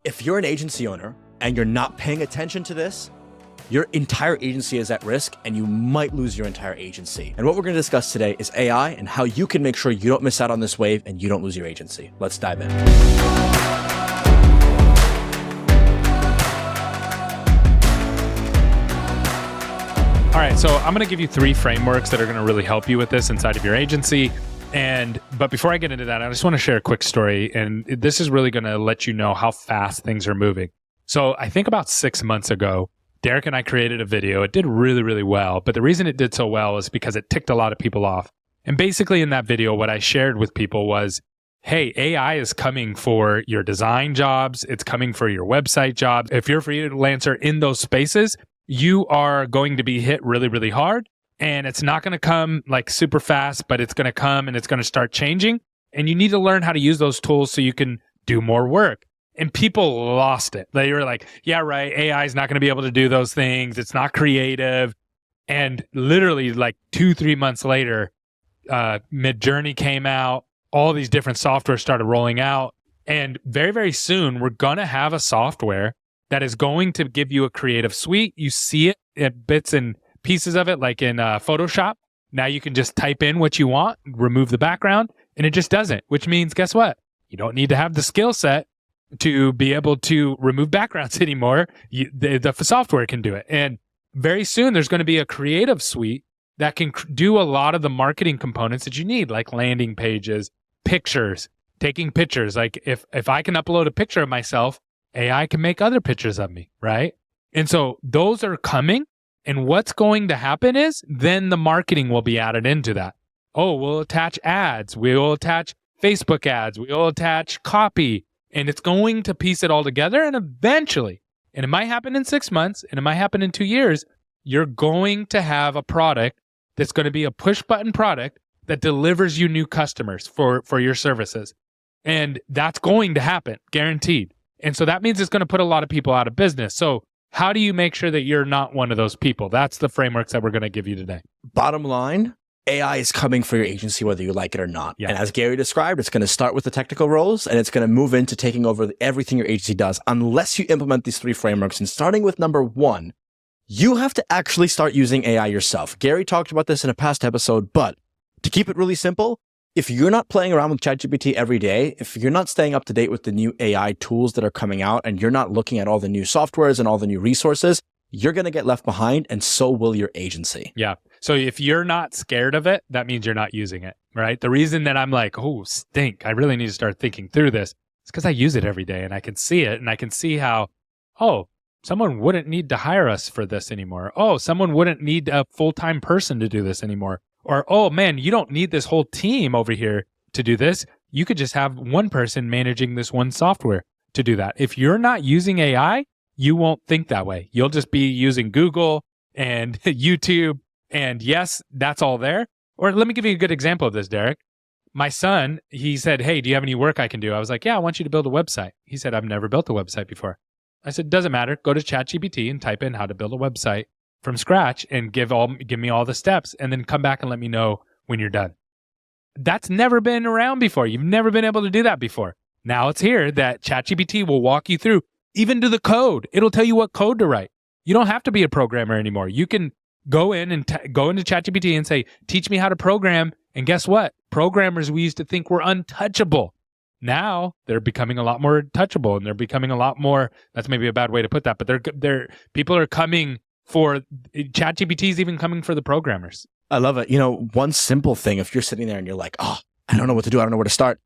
If you're an agency owner and you're not paying attention to this, your entire agency is at risk and you might lose your entire agency. And what we're going to discuss today is AI and how you can make sure you don't miss out on this wave and you don't lose your agency. Let's dive in. All right, so I'm going to give you 3 frameworks that are going to really help you with this inside of your agency. But before I get into that, I just want to share a quick story, and this is really going to let you know how fast things are moving. So I think about 6 months ago, Derek and I created a video. It did really, really well, but the reason it did so well is because it ticked a lot of people off. And basically in that video, what I shared with people was, hey, AI is coming for your design jobs. It's coming for your website jobs. If you're a freelancer in those spaces, you are going to be hit really, really hard. And it's not going to come like super fast, but it's going to come and it's going to start changing. And you need to learn how to use those tools so you can do more work. And people lost it. They were like, yeah, right. AI is not going to be able to do those things. It's not creative. And literally like 2-3 months later, Midjourney came out. All these different software started rolling out. And very, very soon, we're going to have a software that is going to give you a creative suite. You see it in bits and pieces of it, like in Photoshop. Now you can just type in what you want, remove the background, and it just does it, which means, guess what? You don't need to have the skill set to be able to remove backgrounds anymore. The software can do it. And very soon, there's going to be a creative suite that can do a lot of the marketing components that you need, like landing pages, pictures, taking pictures. Like if I can upload a picture of myself, AI can make other pictures of me, right? And so those are coming. And what's going to happen is then the marketing will be added into that. Oh, we'll attach ads. We'll attach Facebook ads. We'll attach copy. And it's going to piece it all together. And eventually, and it might happen in 6 months, and it might happen in 2 years, you're going to have a product that's going to be a push button product that delivers you new customers for your services. And that's going to happen, guaranteed. And so that means it's going to put a lot of people out of business. So how do you make sure that you're not one of those people? That's the frameworks that we're going to give you today. Bottom line, AI is coming for your agency whether you like it or not. Yeah. And as Gary described, it's going to start with the technical roles and it's going to move into taking over everything your agency does unless you implement these 3 frameworks. And starting with number 1, you have to actually start using AI yourself. Gary talked about this in a past episode, but to keep it really simple, if you're not playing around with ChatGPT every day, if you're not staying up to date with the new AI tools that are coming out and you're not looking at all the new softwares and all the new resources, you're going to get left behind and so will your agency. Yeah. So if you're not scared of it, that means you're not using it, right? The reason that I'm like, oh, stink, I really need to start thinking through this, is because I use it every day and I can see it and I can see how, oh, someone wouldn't need to hire us for this anymore. Oh, someone wouldn't need a full-time person to do this anymore. Or, oh man, you don't need this whole team over here to do this. You could just have one person managing this one software to do that. If you're not using AI, you won't think that way. You'll just be using Google and YouTube. And yes, that's all there. Or let me give you a good example of this, Derek. My son, he said, hey, do you have any work I can do? I was like, yeah, I want you to build a website. He said, I've never built a website before. I said, doesn't matter. Go to ChatGPT and type in how to build a website from scratch and give me all the steps and then come back and let me know when you're done. That's never been around before. You've never been able to do that before. Now it's here that ChatGPT will walk you through, even to the code. It'll tell you what code to write. You don't have to be a programmer anymore. You can go in and go into ChatGPT and say, teach me how to program. And guess what? Programmers we used to think were untouchable. Now they're becoming a lot more touchable and they're becoming a lot more, that's maybe a bad way to put that, but people are coming for ChatGPT is even coming for the programmers. I love it. You know, one simple thing, if you're sitting there and you're like, oh, I don't know what to do. I don't know where to start.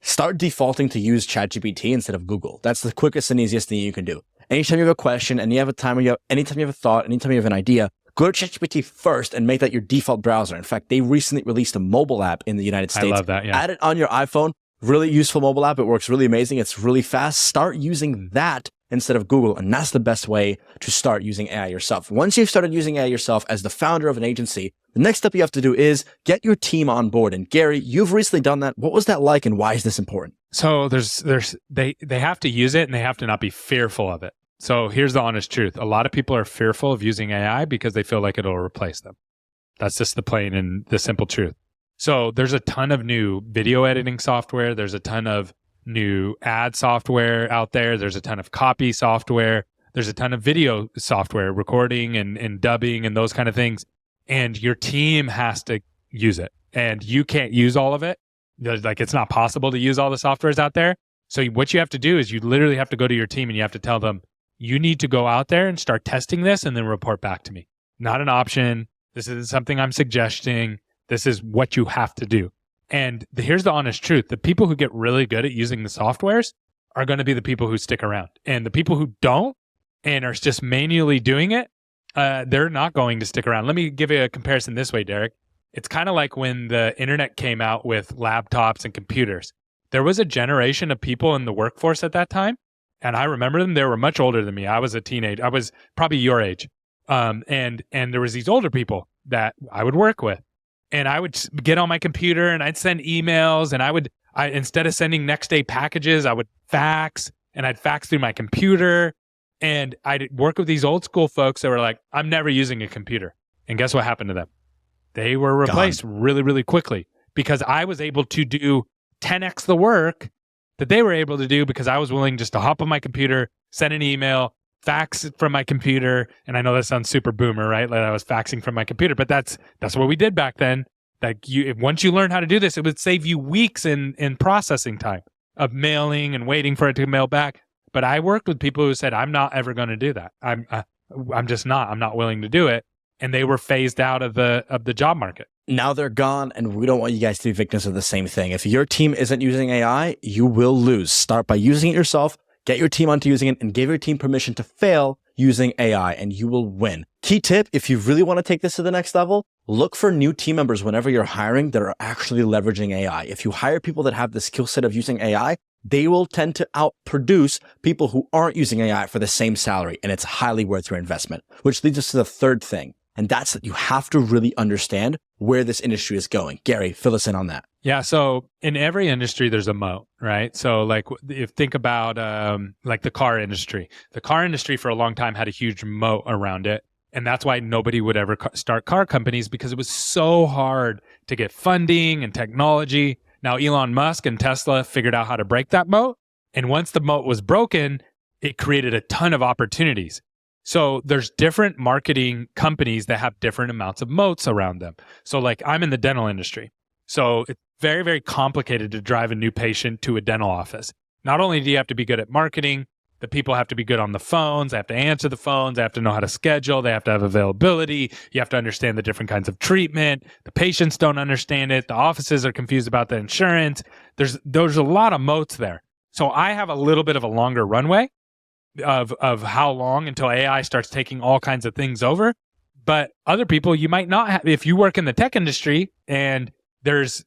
Start defaulting to use ChatGPT instead of Google. That's the quickest and easiest thing you can do. Anytime you have a question and you have a time, anytime you have a thought, anytime you have an idea, go to ChatGPT first and make that your default browser. In fact, they recently released a mobile app in the United States. I love that, yeah. Add it on your iPhone. Really useful mobile app. It works really amazing. It's really fast. Start using that instead of Google. And that's the best way to start using AI yourself. Once you've started using AI yourself as the founder of an agency, the next step you have to do is get your team on board. And Gary, you've recently done that. What was that like and why is this important? So they have to use it and they have to not be fearful of it. So here's the honest truth. A lot of people are fearful of using AI because they feel like it'll replace them. That's just the plain and the simple truth. So there's a ton of new video editing software. There's a ton of new ad software out there. There's a ton of copy software. There's a ton of video software, recording and dubbing and those kind of things. And your team has to use it. And you can't use all of it. Like, it's not possible to use all the softwares out there. So what you have to do is you literally have to go to your team and you have to tell them, you need to go out there and start testing this and then report back to me. Not an option. This isn't something I'm suggesting. This is what you have to do. And here's the honest truth. The people who get really good at using the softwares are going to be the people who stick around. And the people who don't and are just manually doing it, they're not going to stick around. Let me give you a comparison this way, Derek. It's kind of like when the internet came out with laptops and computers. There was a generation of people in the workforce at that time, and I remember them. They were much older than me. I was a teenager. I was probably your age. And there was these older people that I would work with. And I would get on my computer and I'd send emails, and I instead of sending next day packages, I would fax, and I'd fax through my computer. And I'd work with these old school folks that were like, I'm never using a computer. And guess what happened to them? They were replaced really, really quickly because I was able to do 10x the work that they were able to do because I was willing just to hop on my computer, send an email, fax it from my computer. And I know that sounds super boomer, right? Like I was faxing from my computer, but that's what we did back then. Like once you learn how to do this, it would save you weeks in processing time of mailing and waiting for it to mail back. But I worked with people who said, I'm not ever going to do that. I'm just not. I'm not willing to do it. And they were phased out of the job market. Now they're gone, and we don't want you guys to be victims of the same thing. If your team isn't using AI, you will lose. Start by using it yourself, get your team onto using it, and give your team permission to fail using AI, and you will win. Key tip, if you really want to take this to the next level, look for new team members whenever you're hiring that are actually leveraging AI. If you hire people that have the skill set of using AI, they will tend to outproduce people who aren't using AI for the same salary, and it's highly worth your investment. Which leads us to the third thing, and that's that you have to really understand where this industry is going. Gary, fill us in on that. Yeah. So in every industry, there's a moat, right? So like if think about like the car industry. The car industry for a long time had a huge moat around it. And that's why nobody would ever start car companies, because it was so hard to get funding and technology. Now, Elon Musk and Tesla figured out how to break that moat. And once the moat was broken, it created a ton of opportunities. So there's different marketing companies that have different amounts of moats around them. So like I'm in the dental industry. So it's very, very complicated to drive a new patient to a dental office. Not only do you have to be good at marketing, the people have to be good on the phones. They have to answer the phones. They have to know how to schedule. They have to have availability. You have to understand the different kinds of treatment. The patients don't understand it. The offices are confused about the insurance. There's a lot of moats there. So I have a little bit of a longer runway of how long until AI starts taking all kinds of things over. But other people, you might not have. If you work in the tech industry and there's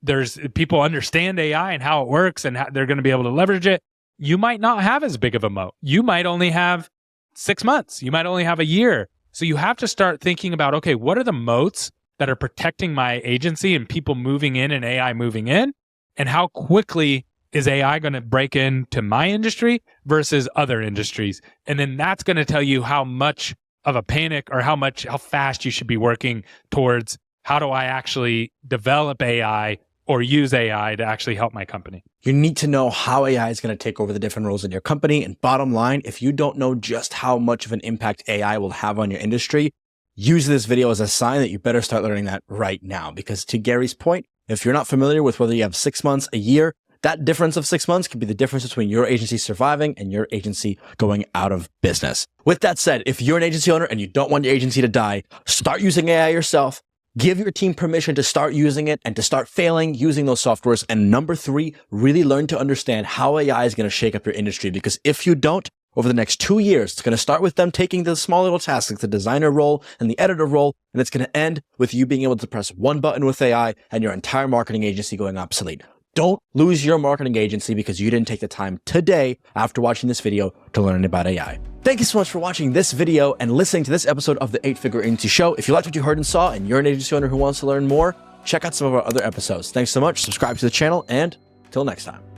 people understand AI and how it works and how they're going to be able to leverage it, you might not have as big of a moat. You might only have 6 months. You might only have a year. So you have to start thinking about, okay, what are the moats that are protecting my agency and people moving in and AI moving in? And how quickly is AI going to break into my industry versus other industries? And then that's going to tell you how much of a panic or how fast you should be working towards how do I actually develop AI or use AI to actually help my company. You need to know how AI is going to take over the different roles in your company. And bottom line, if you don't know just how much of an impact AI will have on your industry, use this video as a sign that you better start learning that right now. Because to Gary's point, if you're not familiar with whether you have 6 months, a year, that difference of 6 months could be the difference between your agency surviving and your agency going out of business. With that said, if you're an agency owner and you don't want your agency to die, start using AI yourself. Give your team permission to start using it and to start failing using those softwares. And number 3, really learn to understand how AI is going to shake up your industry. Because if you don't, over the next 2 years, it's going to start with them taking the small little tasks like the designer role and the editor role. And it's going to end with you being able to press one button with AI and your entire marketing agency going obsolete. Don't lose your marketing agency because you didn't take the time today after watching this video to learn about AI. Thank you so much for watching this video and listening to this episode of the 8-Figure Agency Show. If you liked what you heard and saw and you're an agency owner who wants to learn more, check out some of our other episodes. Thanks so much. Subscribe to the channel, and till next time.